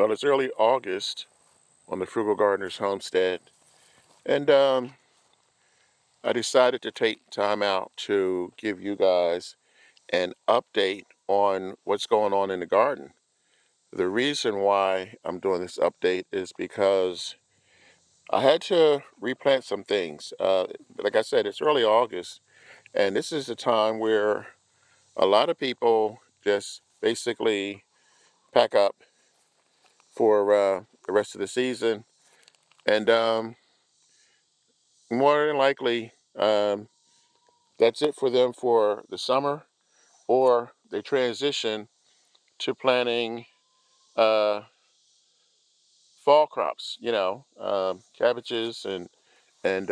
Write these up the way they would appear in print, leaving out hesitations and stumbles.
Well, it's early August on the Frugal Gardener's Homestead, and I decided to take time out to give you guys an update on what's going on in the garden. The reason why I'm doing this update is because I had to replant some things. Like I said, it's early August, and this is the time where a lot of people just basically pack up for the rest of the season, and more than likely, that's it for them for the summer, or they transition to planting uh, fall crops, cabbages and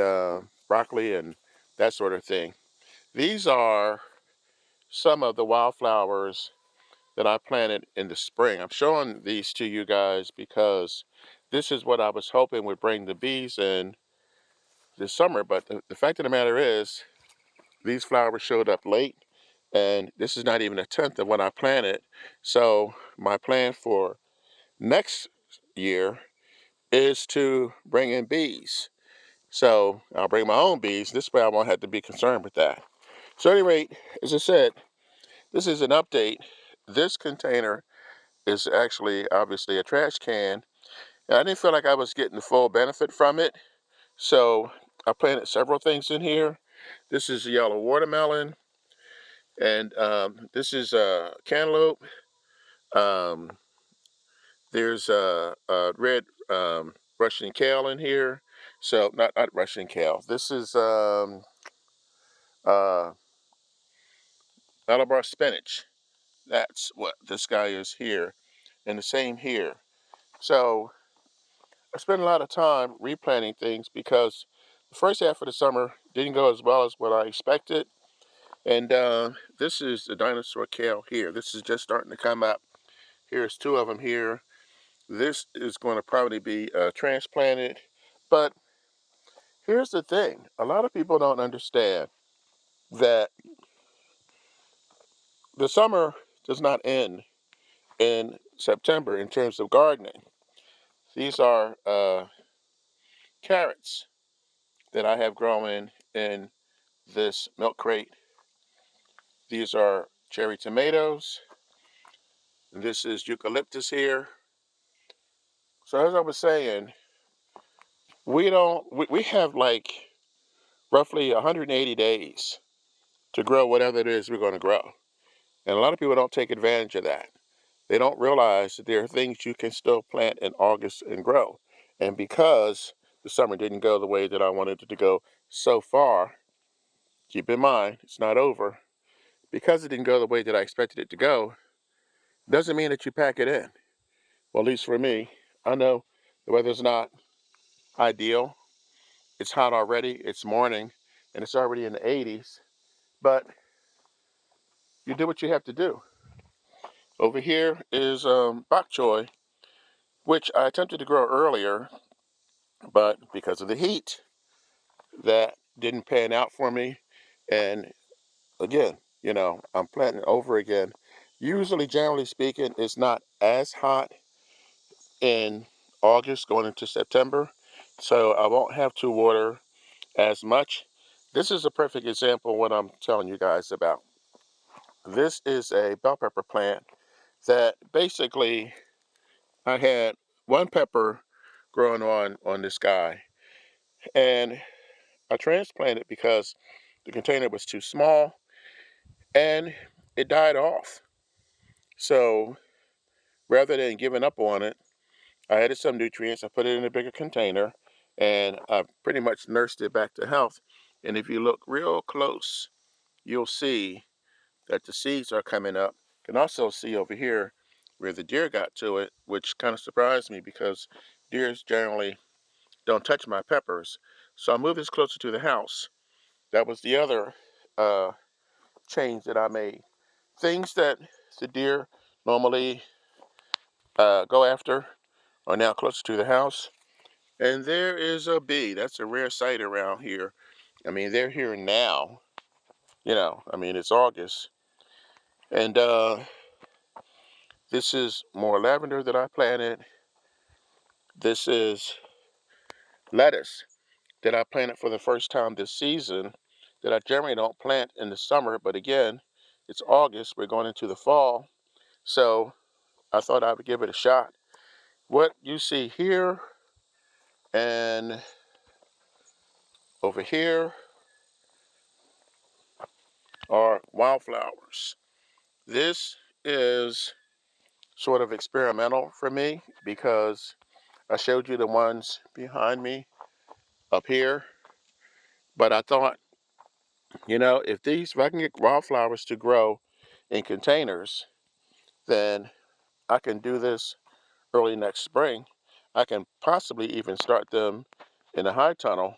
broccoli and that sort of thing. These are some of the wildflowers that I planted in the spring. I'm showing these to you guys because this is what I was hoping would bring the bees in this summer. But the fact of the matter is, these flowers showed up late, and this is not even a tenth of what I planted. So my plan for next year is to bring in bees. So I'll bring my own bees. This way I won't have to be concerned with that. So at any rate, as I said, this is an update. This container is actually obviously a trash can. And I didn't feel like I was getting the full benefit from it. So I planted several things in here. This is a yellow watermelon. And this is a cantaloupe. Um, there's a red Russian kale in here. So not Russian kale. This is uh, Malabar spinach. That's what this guy is here. And the same here. So I spent a lot of time replanting things because the first half of the summer didn't go as well as what I expected. And this is the dinosaur kale here. This is just starting to come up. Here's two of them here. This is going to probably be transplanted. But here's the thing. A lot of people don't understand that the summer does not end in September in terms of gardening. These are carrots that I have growing in this milk crate. These are cherry tomatoes. This is eucalyptus here. So as I was saying, we have like roughly 180 days to grow whatever it is we're going to grow. And a lot of people don't take advantage of that. They don't realize that there are things you can still plant in August and grow. And because the summer didn't go the way that I wanted it to go so far, keep in mind, it's not over. Because it didn't go the way that I expected it to go, doesn't mean that you pack it in. Well, at least for me, I know the weather's not ideal. It's hot already, it's morning, and it's already in the 80s. But you do what you have to do. Over here is bok choy, which I attempted to grow earlier, but because of the heat, that didn't pan out for me. And again, I'm planting over again. Usually, generally speaking, it's not as hot in August going into September, so I won't have to water as much. This is a perfect example of what I'm telling you guys about. This is a bell pepper plant that basically I had one pepper growing on this guy, and I transplanted because the container was too small and it died off. So rather than giving up on it, I added some nutrients. I put it in a bigger container, and I pretty much nursed it back to health. And if you look real close, you'll see that the seeds are coming up. You can also see over here where the deer got to it, which kind of surprised me because deers generally don't touch my peppers. So I moved this closer to the house. That was the other uh, change that I made. Things that the deer normally go after are now closer to the house. And there is a bee. That's a rare sight around here. I mean, they're here now. It's August. And this is more lavender that I planted. This is lettuce that I planted for the first time this season that I generally don't plant in the summer, but again, it's August, we're going into the fall, so I thought I would give it a shot. What you see here and over here are wildflowers. This is sort of experimental for me because I showed you the ones behind me up here, but I thought, if I can get wildflowers to grow in containers, then I can do this early next spring. I can possibly even start them in the high tunnel,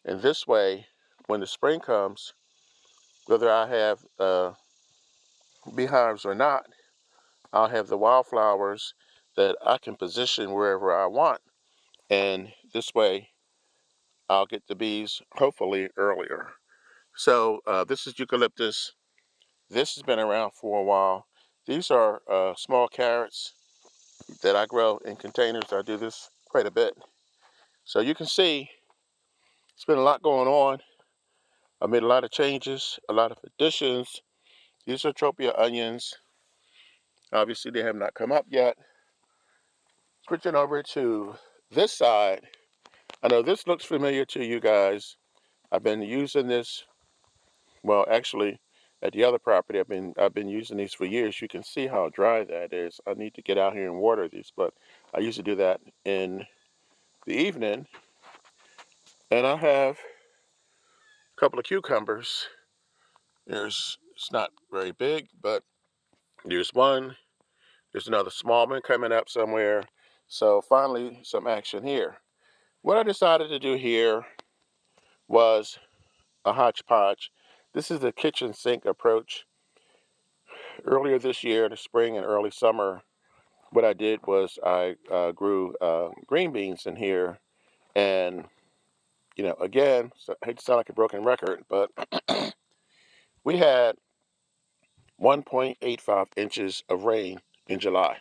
and this way, when the spring comes, whether I have beehives or not, I'll have the wildflowers that I can position wherever I want, and this way I'll get the bees hopefully earlier. So this is eucalyptus. This has been around for a while. These are small carrots that I grow in containers. I do this quite a bit. So you can see it's been a lot going on. I made a lot of changes, a lot of additions. These are tropia onions. Obviously they have not come up yet. Switching over to this side. I know this looks familiar to you guys. I've been using this, well, actually, at the other property, I've been using these for years. You can see how dry that is. I need to get out here and water these, but I used to do that in the evening. And I have a couple of cucumbers. It's not very big, but there's one. There's another small one coming up somewhere. So finally, some action here. What I decided to do here was a hodgepodge. This is the kitchen sink approach. Earlier this year, in the spring and early summer, what I did was I grew green beans in here. And, again, so I hate to sound like a broken record, but we had 1.85 inches of rain in July.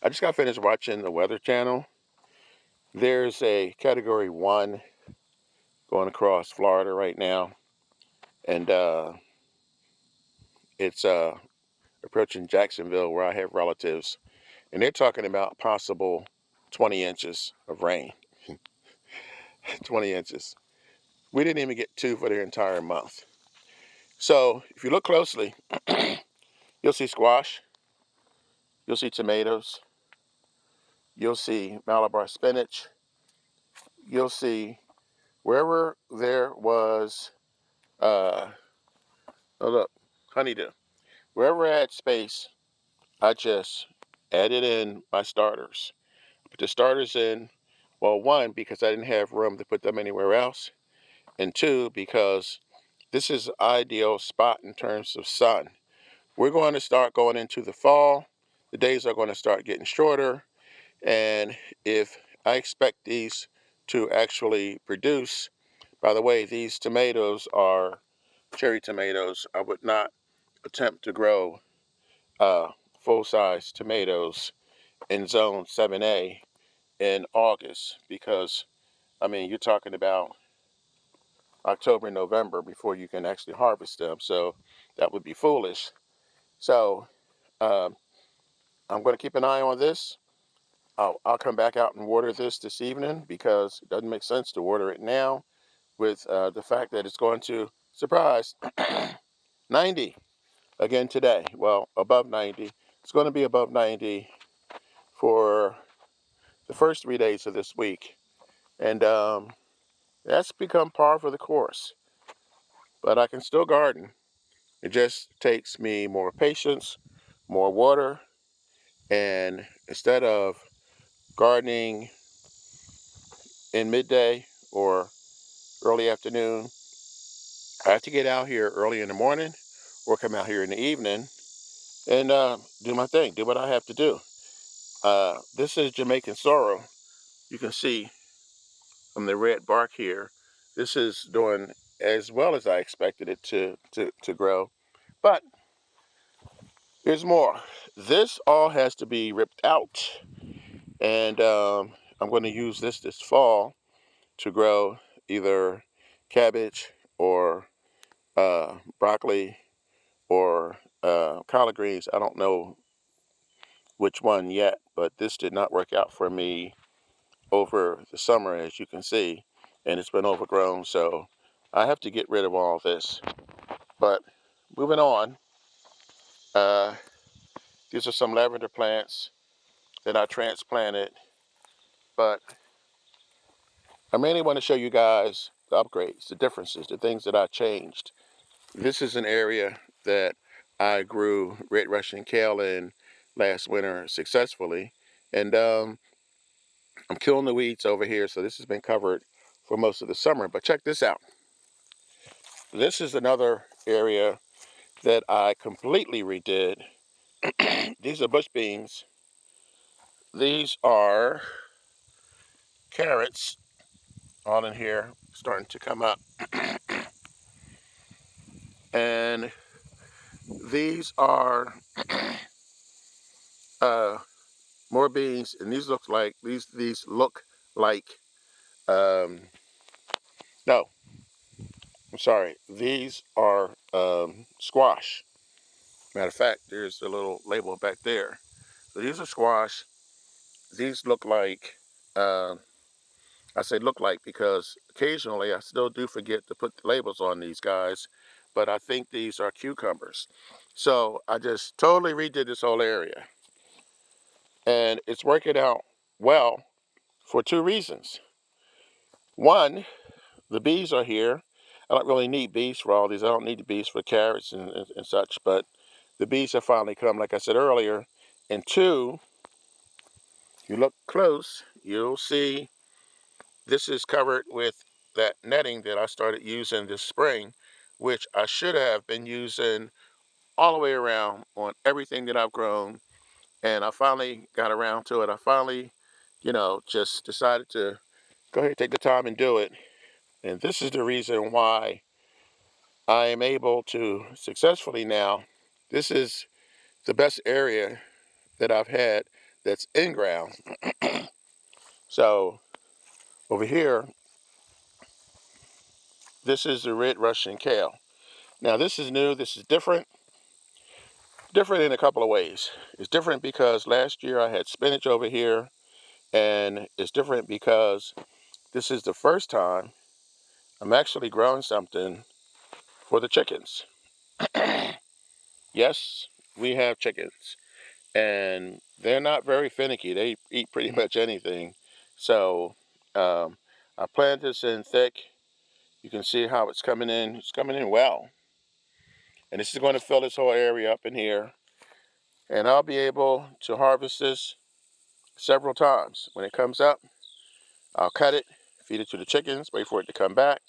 I just got finished watching the Weather Channel. There's a Category 1 going across Florida right now. And it's approaching Jacksonville, where I have relatives. And they're talking about possible 20 inches of rain. 20 inches. We didn't even get 2 for the entire month. So if you look closely, you'll see squash, you'll see tomatoes, you'll see Malabar spinach, you'll see wherever there was, oh look, honeydew. Wherever I had space, I just added in my starters. Put the starters in, well, one, because I didn't have room to put them anywhere else, and two, because this is an ideal spot in terms of sun. We're going to start going into the fall. The days are going to start getting shorter. And if I expect these to actually produce, by the way, these tomatoes are cherry tomatoes. I would not attempt to grow full-size tomatoes in zone 7A in August because, you're talking about October, November before you can actually harvest them. So that would be foolish. So I'm going to keep an eye on this. I'll come back out and water this evening because it doesn't make sense to water it now with the fact that it's going to, surprise, 90 again today. Well, above 90. It's going to be above 90 for the first 3 days of this week. And that's become par for the course. But I can still garden. It just takes me more patience, more water, and instead of gardening in midday or early afternoon, I have to get out here early in the morning or come out here in the evening and do my thing, do what I have to do. This is Jamaican sorrel. You can see from the red bark here, this is doing as well as I expected it to grow. But Here's more. This all has to be ripped out, and I'm going to use this fall to grow either cabbage or broccoli or collard greens. I don't know which one yet, but this did not work out for me over the summer, as you can see, and it's been overgrown, so I have to get rid of all this. But moving on, uh, these are some lavender plants that I transplanted, but I mainly want to show you guys the upgrades, the differences, the things that I changed. This is an area that I grew red Russian kale in last winter successfully, and I'm killing the weeds over here, so this has been covered for most of the summer. But check this out. This is another area that I completely redid. These are bush beans. These are carrots, all in here, starting to come up. And these are more beans, and these look like um, no, I'm sorry. These are squash. Matter of fact, there's a little label back there. So these are squash. These look like, I say look like because occasionally I still do forget to put the labels on these guys, but I think these are cucumbers. So I just totally redid this whole area. And it's working out well for two reasons. One, the bees are here. I don't really need bees for all these. I don't need the bees for carrots and such, but the bees have finally come, like I said earlier. And two, if you look close, you'll see this is covered with that netting that I started using this spring, which I should have been using all the way around on everything that I've grown. And I finally got around to it. I finally, just decided to go ahead and take the time and do it. And this is the reason why I am able to successfully now. This is the best area that I've had that's in ground. So over here, this is the red Russian kale. Now this is new, this is different. Different in a couple of ways. It's different because last year I had spinach over here, and it's different because this is the first time I'm actually growing something for the chickens. Yes, we have chickens, and they're not very finicky. They eat pretty much anything. So I planted this in thick. You can see how it's coming in. It's coming in well. And this is going to fill this whole area up in here. And I'll be able to harvest this several times. When it comes up, I'll cut it, feed it to the chickens, wait for it to come back,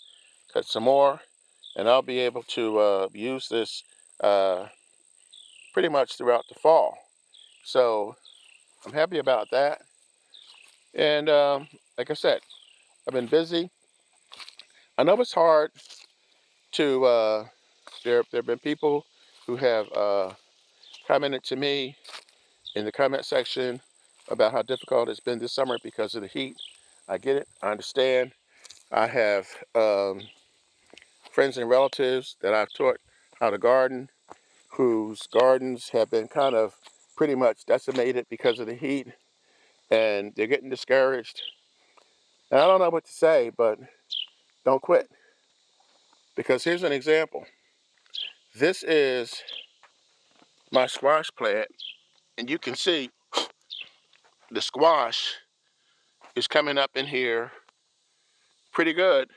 cut some more, and I'll be able to use this uh, pretty much throughout the fall. So I'm happy about that. And like I said, I've been busy. I know it's hard to, there have been people who have commented to me in the comment section about how difficult it's been this summer because of the heat. I get it, I understand. I have friends and relatives that I've taught how to garden, whose gardens have been kind of pretty much decimated because of the heat, and they're getting discouraged. And I don't know what to say, but don't quit. Because here's an example. This is my squash plant, and you can see the squash is coming up in here pretty good.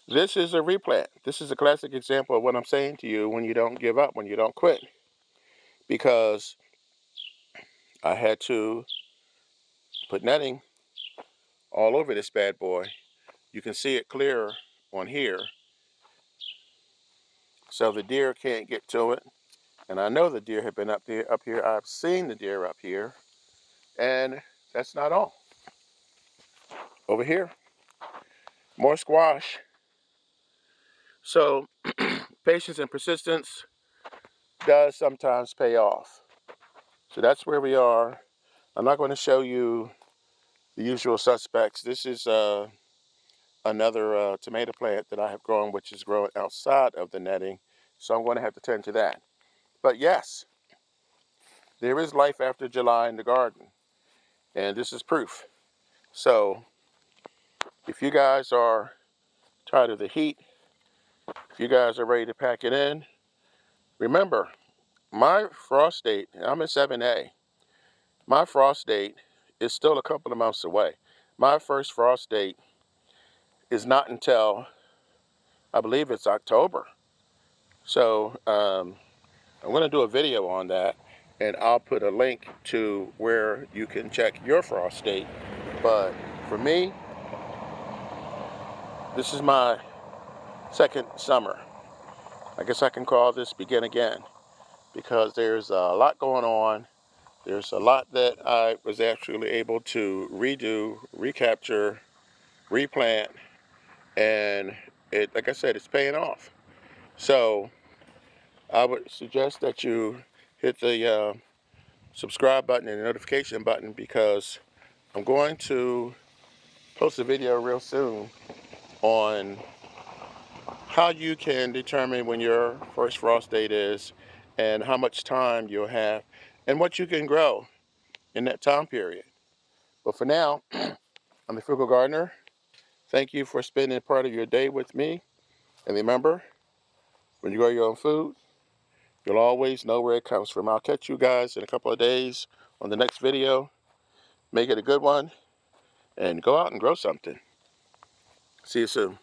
This is a replant. This is a classic example of what I'm saying to you when you don't give up, when you don't quit. Because I had to put netting all over this bad boy. You can see it clearer on here. So the deer can't get to it. And I know the deer have been up here. I've seen the deer up here. And that's not all. Over here, more squash. So patience and persistence does sometimes pay off. So that's where we are. I'm not going to show you the usual suspects. This is another tomato plant that I have grown, which is growing outside of the netting. So I'm going to have to tend to that. But yes, there is life after July in the garden. And this is proof. So if you guys are tired of the heat, if you guys are ready to pack it in, remember, my frost date, I'm in 7A, my frost date is still a couple of months away. My first frost date is not until, I believe it's October. So I'm going to do a video on that, and I'll put a link to where you can check your frost date. But for me, this is my second summer. I guess I can call this begin again, because there's a lot going on. There's a lot that I was actually able to redo, recapture, replant, and it, like I said, it's paying off. So I would suggest that you hit the subscribe button and the notification button, because I'm going to post a video real soon on how you can determine when your first frost date is and how much time you'll have and what you can grow in that time period. But for now, I'm the Frugal Gardener. Thank you for spending part of your day with me. And remember, when you grow your own food, you'll always know where it comes from. I'll catch you guys in a couple of days on the next video. Make it a good one and go out and grow something. See you soon.